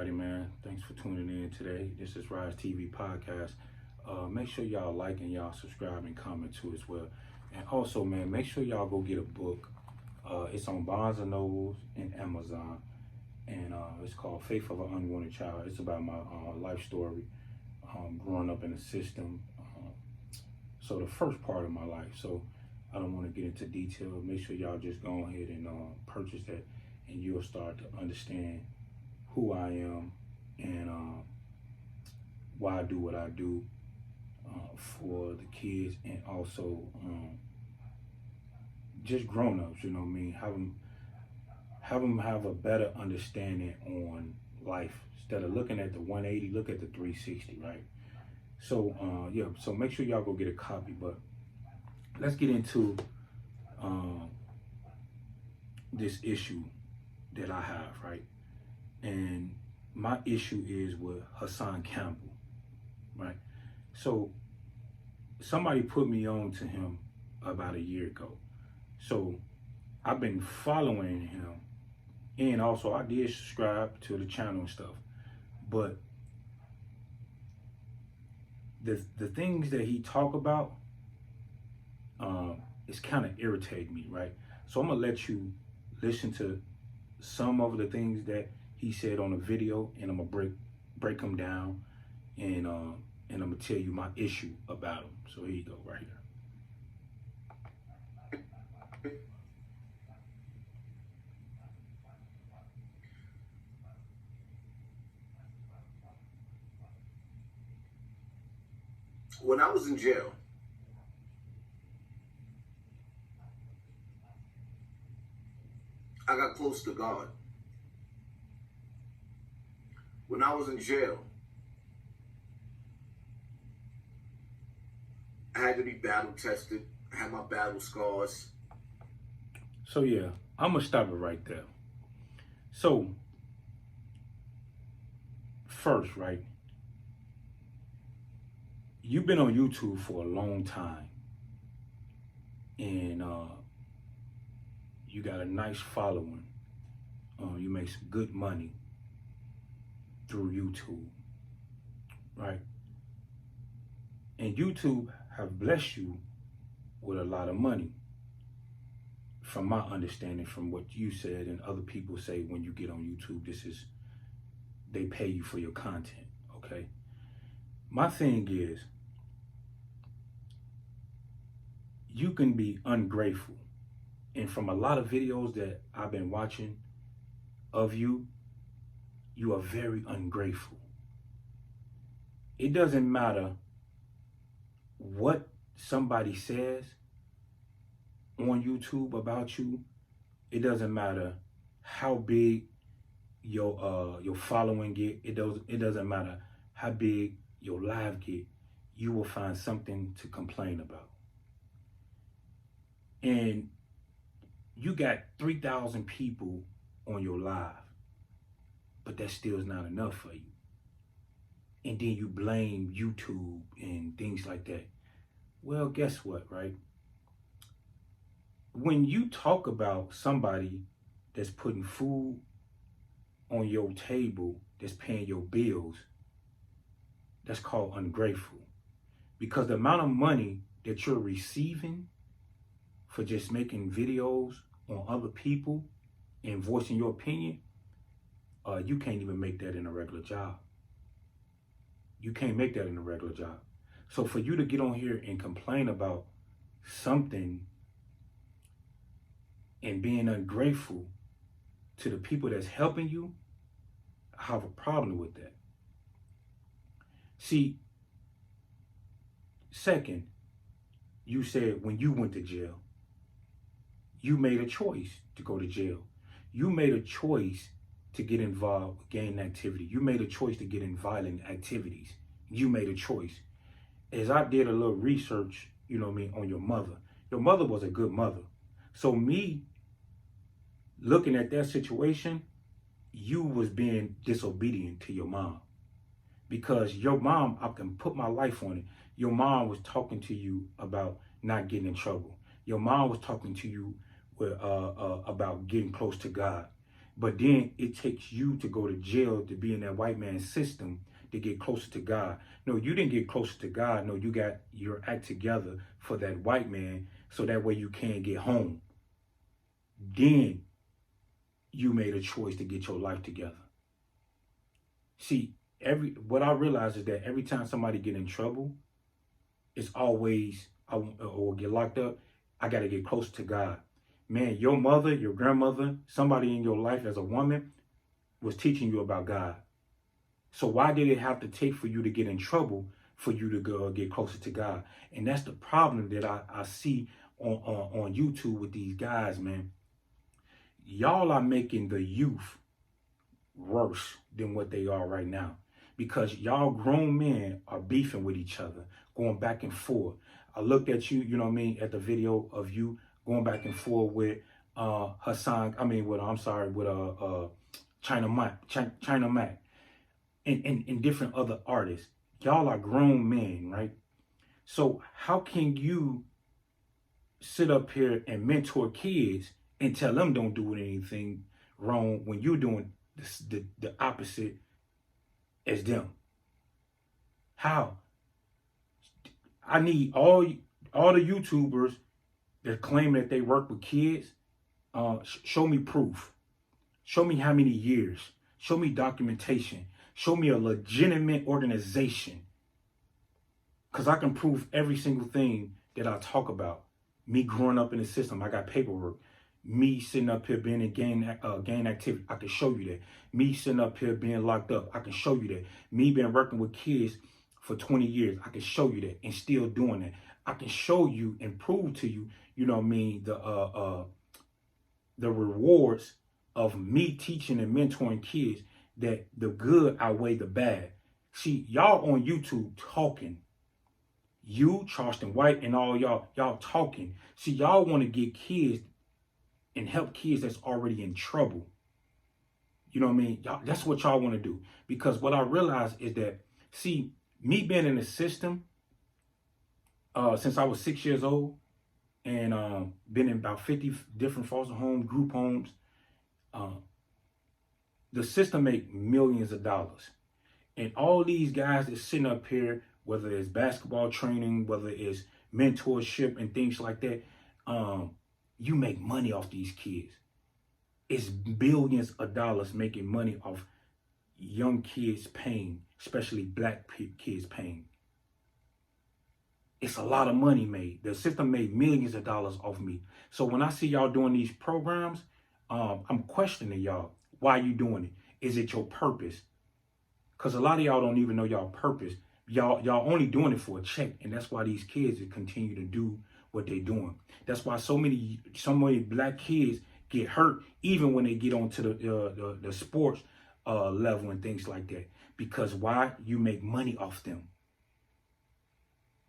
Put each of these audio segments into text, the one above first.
everybody, man. Thanks for tuning in today. This is Rise TV Podcast. Make sure y'all like and y'all subscribe and comment too as well. And also, man, make sure y'all go get a book. It's on Barnes & Noble and Amazon. And it's called Faith of an Unwanted Child. It's about my life story, growing up in the system. So the first part of my life. So I don't want to get into detail. Make sure y'all just go ahead and purchase that, and you'll start to understand who I am and why I do what I do for the kids, and also just grown-ups, you know what I mean? Have them have a better understanding on life. Instead of looking at the 180, look at the 360, right? So yeah, so make sure y'all go get a copy. But let's get into this issue that I have, right? And my issue is with Hassan Campbell, right? So somebody put me on to him about a year ago. So I've been following him, and also I did subscribe to the channel and stuff. But the things that he talk about is kind of irritating me, right? So I'm gonna let you listen to some of the things that he said on the video, and I'm gonna break them down, and I'm gonna tell you my issue about him. So here you go, right here. When I was in jail, I got close to God. When I was in jail, I had to be battle tested. I had my battle scars. So yeah, I'm gonna stop it right there. So first, right, you've been on YouTube for a long time, and you got a nice following. You make some good money through YouTube, right? And YouTube have blessed you with a lot of money, from my understanding, from what you said and other people say. When you get on YouTube, they pay you for your content, okay? My thing is, you can be ungrateful. And from a lot of videos that I've been watching of you, you are very ungrateful. It doesn't matter what somebody says on YouTube about you. It doesn't matter how big your following get. It doesn't matter how big your live get. You will find something to complain about. And you got 3,000 people on your live, but that still is not enough for you. And then you blame YouTube and things like that. Well, guess what, right? When you talk about somebody that's putting food on your table, that's paying your bills, that's called ungrateful. Because the amount of money that you're receiving for just making videos on other people and voicing your opinion, you can't even make that in a regular job. You can't make that in a regular job. So for you to get on here and complain about something and being ungrateful to the people that's helping you, I have a problem with that. See, second, you said when you went to jail, you made a choice to go to jail. You made a choice to get involved with gang activity. You made a choice to get in violent activities. You made a choice. As I did a little research, you know what I mean, on your mother was a good mother. So me looking at that situation, you was being disobedient to your mom. Because your mom, I can put my life on it, your mom was talking to you about not getting in trouble. Your mom was talking to you about getting close to God. But then it takes you to go to jail to be in that white man's system to get closer to God. No, you didn't get closer to God. No, you got your act together for that white man so that way you can't get home. Then you made a choice to get your life together. See, what I realize is that every time somebody get in trouble, it's always or get locked up, I got to get closer to God. Man, your mother, your grandmother, somebody in your life as a woman was teaching you about God. So why did it have to take for you to get in trouble for you to go get closer to God? And that's the problem that I see on YouTube with these guys, man. Y'all are making the youth worse than what they are right now, because y'all grown men are beefing with each other, going back and forth. I looked at you, you know what I mean, at the video of you going back and forth with Hassan, with China Mac and different other artists. Y'all are grown men, right? So how can you sit up here and mentor kids and tell them don't do anything wrong when you're doing the opposite as them? How? I need all the YouTubers that claim that they work with kids. Show me proof. Show me how many years. Show me documentation. Show me a legitimate organization. Because I can prove every single thing that I talk about. Me growing up in the system, I got paperwork. Me sitting up here being in gang activity, I can show you that. Me sitting up here being locked up, I can show you that. Me being working with kids for 20 years, I can show you that, and still doing that. I can show you and prove to you, you know what I mean, the rewards of me teaching and mentoring kids, that the good outweigh the bad. See, y'all on YouTube talking. You, Charleston White, and all y'all talking. See, y'all want to get kids and help kids that's already in trouble. You know what I mean? Y'all, that's what y'all want to do. Because what I realize is that, see, me being in the system since I was 6 years old, and been in about 50 different foster homes, group homes, the system make millions of dollars. And all these guys that's sitting up here, whether it's basketball training, whether it's mentorship and things like that, you make money off these kids. It's billions of dollars making money off young kids' pain, especially black kids' pain. It's a lot of money made. The system made millions of dollars off me. So when I see y'all doing these programs, I'm questioning y'all. Why are you doing it? Is it your purpose? Because a lot of y'all don't even know y'all purpose. Y'all only doing it for a check, and that's why these kids continue to do what they're doing. That's why so many black kids get hurt even when they get onto the sports level and things like that. Because why? You make money off them.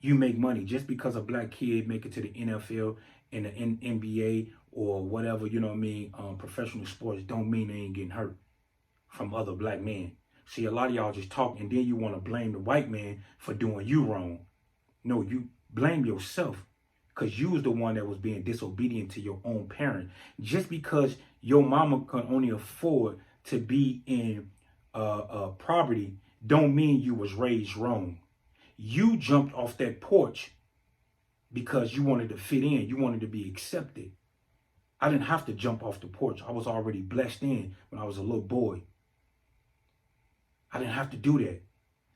You make money. Just because a black kid make it to the NFL and the NBA or whatever, you know what I mean, professional sports, don't mean they ain't getting hurt from other black men. See, a lot of y'all just talk, and then you want to blame the white man for doing you wrong. No, you blame yourself, because you was the one that was being disobedient to your own parent. Just because your mama can only afford to be in poverty don't mean you was raised wrong. You jumped off that porch because you wanted to fit in. You wanted to be accepted. I didn't have to jump off the porch. I was already blessed in when I was a little boy. I didn't have to do that.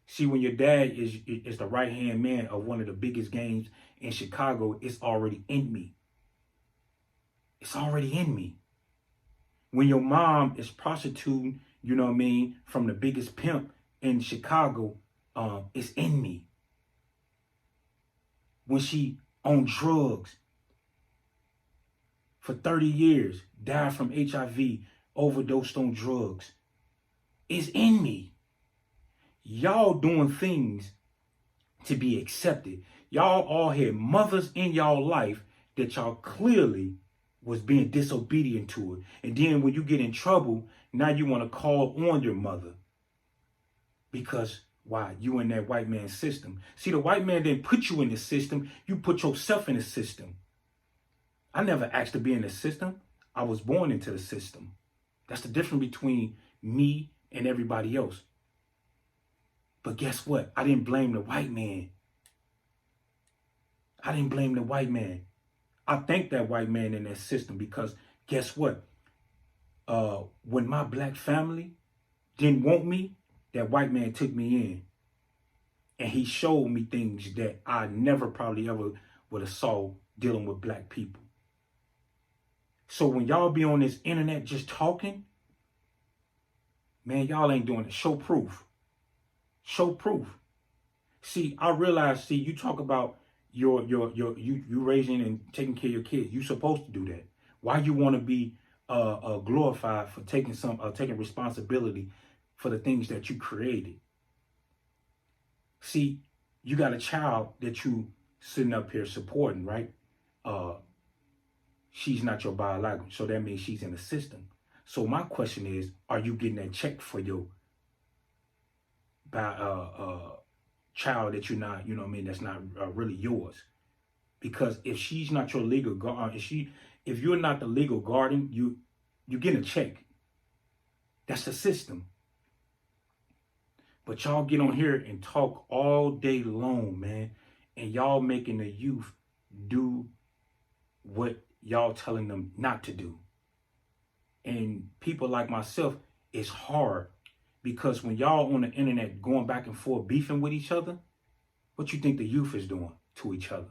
See, when your dad is the right-hand man of one of the biggest gangs in Chicago, it's already in me. It's already in me. When your mom is prostituting, you know what I mean, from the biggest pimp in Chicago, it's in me. When she on drugs for 30 years, died from HIV, overdosed on drugs, it's in me. Y'all doing things to be accepted. Y'all all had mothers in y'all life that y'all clearly was being disobedient to it. And then when you get in trouble, now you want to call on your mother. Because why? You in that white man's system. See, the white man didn't put you in the system. You put yourself in the system. I never asked to be in the system. I was born into the system. That's the difference between me and everybody else. But guess what? I didn't blame the white man. I didn't blame the white man. I thank that white man in that system because guess what? When my black family didn't want me, that white man took me in. And he showed me things that I never probably ever would have saw dealing with black people. So when y'all be on this internet just talking, man, y'all ain't doing it. Show proof. Show proof. See, I realize, you talk about you raising and taking care of your kids. You supposed to do that. Why you want to be glorified for taking responsibility for the things that you created? See, you got a child that you sitting up here supporting, right? She's not your biological, so that means she's in the system. So my question is, are you getting that check for your child that you're not, that's not really yours? Because if she's not your legal guardian, if you're not the legal guardian, you get a check. That's the system. But y'all get on here and talk all day long, man, and y'all making the youth do what y'all telling them not to do. And people like myself, it's hard because when y'all on the internet going back and forth beefing with each other, what you think the youth is doing to each other?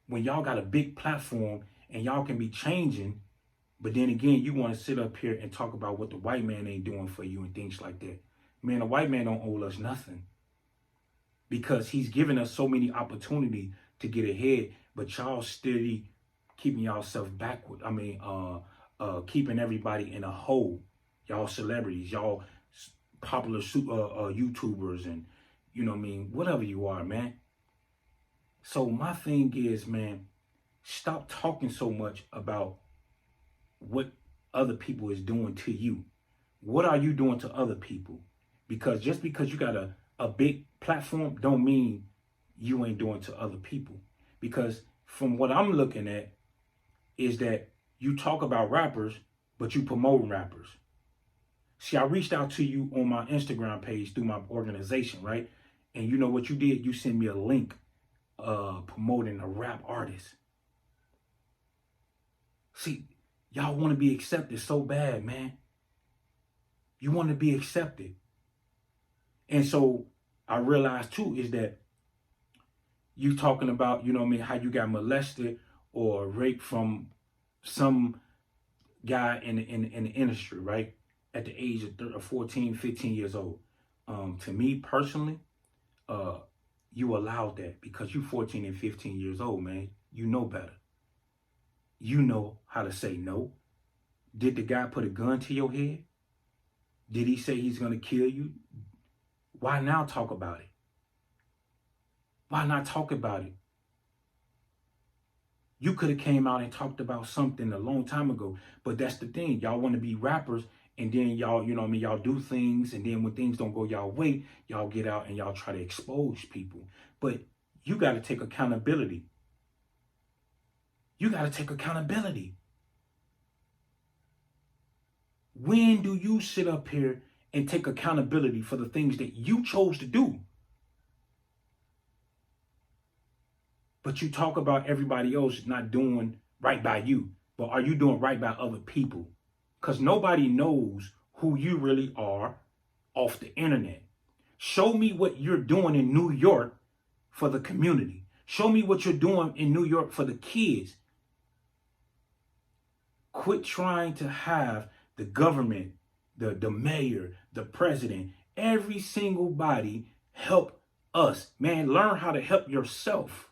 When y'all got a big platform and y'all can be changing, but then again, you want to sit up here and talk about what the white man ain't doing for you and things like that. Man, the white man don't owe us nothing because he's given us so many opportunities to get ahead, but y'all steady keeping y'allself backward. Keeping everybody in a hole. Y'all celebrities, y'all popular YouTubers and, whatever you are, man. So my thing is, man, stop talking so much about what other people is doing to you. What are you doing to other people? Because just because you got a big platform don't mean you ain't doing to other people. Because from what I'm looking at is that you talk about rappers, but you promote rappers. See, I reached out to you on my Instagram page through my organization, right? And you know what you did? You sent me a link promoting a rap artist. See, y'all want to be accepted so bad, man. You want to be accepted. And so I realized too is that you talking about, how you got molested or raped from some guy in the industry, right? At the age of 14, 15 years old. To me personally, you allowed that because you 14 and 15 years old, man. You know better. You know how to say no. Did the guy put a gun to your head? Did he say he's going to kill you? Why now talk about it? Why not talk about it? You could have came out and talked about something a long time ago, but that's the thing. Y'all want to be rappers and then y'all, y'all do things and then when things don't go y'all way, y'all get out and y'all try to expose people. But you got to take accountability. You got to take accountability. When do you sit up here and take accountability for the things that you chose to do? But you talk about everybody else not doing right by you. But are you doing right by other people? Because nobody knows who you really are off the internet. Show me what you're doing in New York for the community. Show me what you're doing in New York for the kids. Quit trying to have the government, the mayor, the president, every single body help us. Man, learn how to help yourself.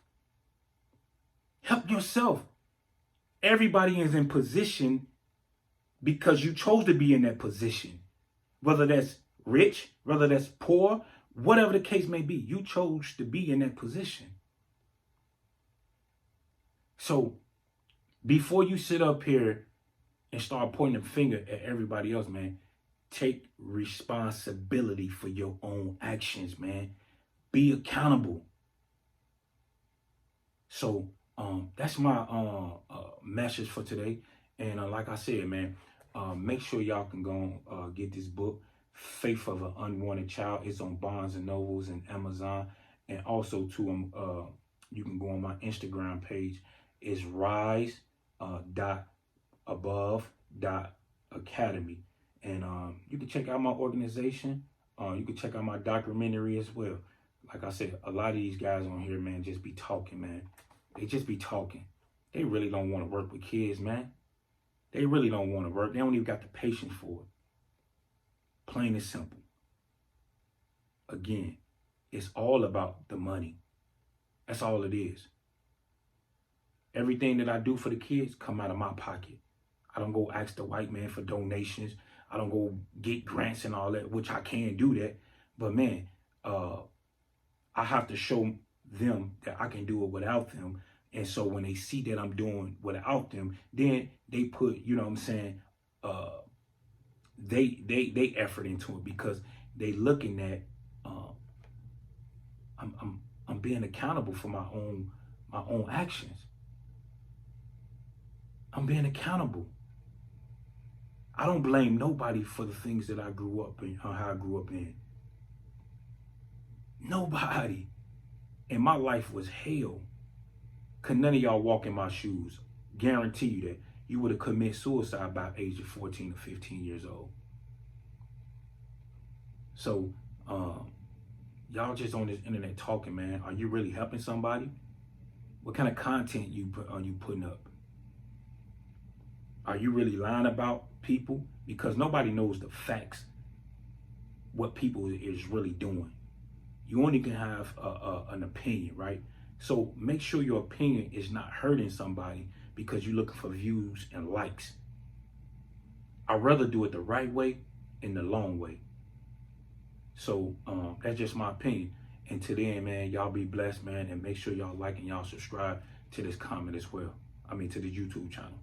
Help yourself. Everybody is in position because you chose to be in that position. Whether that's rich, whether that's poor, whatever the case may be, you chose to be in that position. So before you sit up here and start pointing a finger at everybody else, man, take responsibility for your own actions, man. Be accountable. So that's my message for today. And like I said, man, Make sure y'all can go get this book, Faith of an Unwanted Child. It's on Barnes and Nobles and Amazon. And also too, you can go on my Instagram page. It's rise.above.academy. And you can check out my organization. You can check out my documentary as well. Like I said, a lot of these guys on here, man, just be talking, man. They just be talking. They really don't want to work with kids, man. They really don't want to work. They don't even got the patience for it. Plain and simple. Again, it's all about the money. That's all it is. Everything that I do for the kids come out of my pocket. I don't go ask the white man for donations. I don't go get grants and all that, which I can do that. But man, I have to show them that I can do it without them. And so when they see that I'm doing without them, then they put, you know what I'm saying, they effort into it, because they looking at I'm being accountable for my own actions. I'm being accountable. I don't blame nobody for the things that I grew up in, or how I grew up in. Nobody. And my life was hell. Could none of y'all walk in my shoes. Guarantee you that you would have committed suicide by the age of 14 or 15 years old. So, y'all just on this internet talking, man. Are you really helping somebody? What kind of content are you putting up? Are you really lying about people? Because nobody knows the facts, what people is really doing. You only can have an opinion, right? So make sure your opinion is not hurting somebody because you're looking for views and likes. I'd rather do it the right way and the long way. So that's just my opinion. And to the end, man, y'all be blessed, man. And make sure y'all like and y'all subscribe to this comment as well. To the YouTube channel.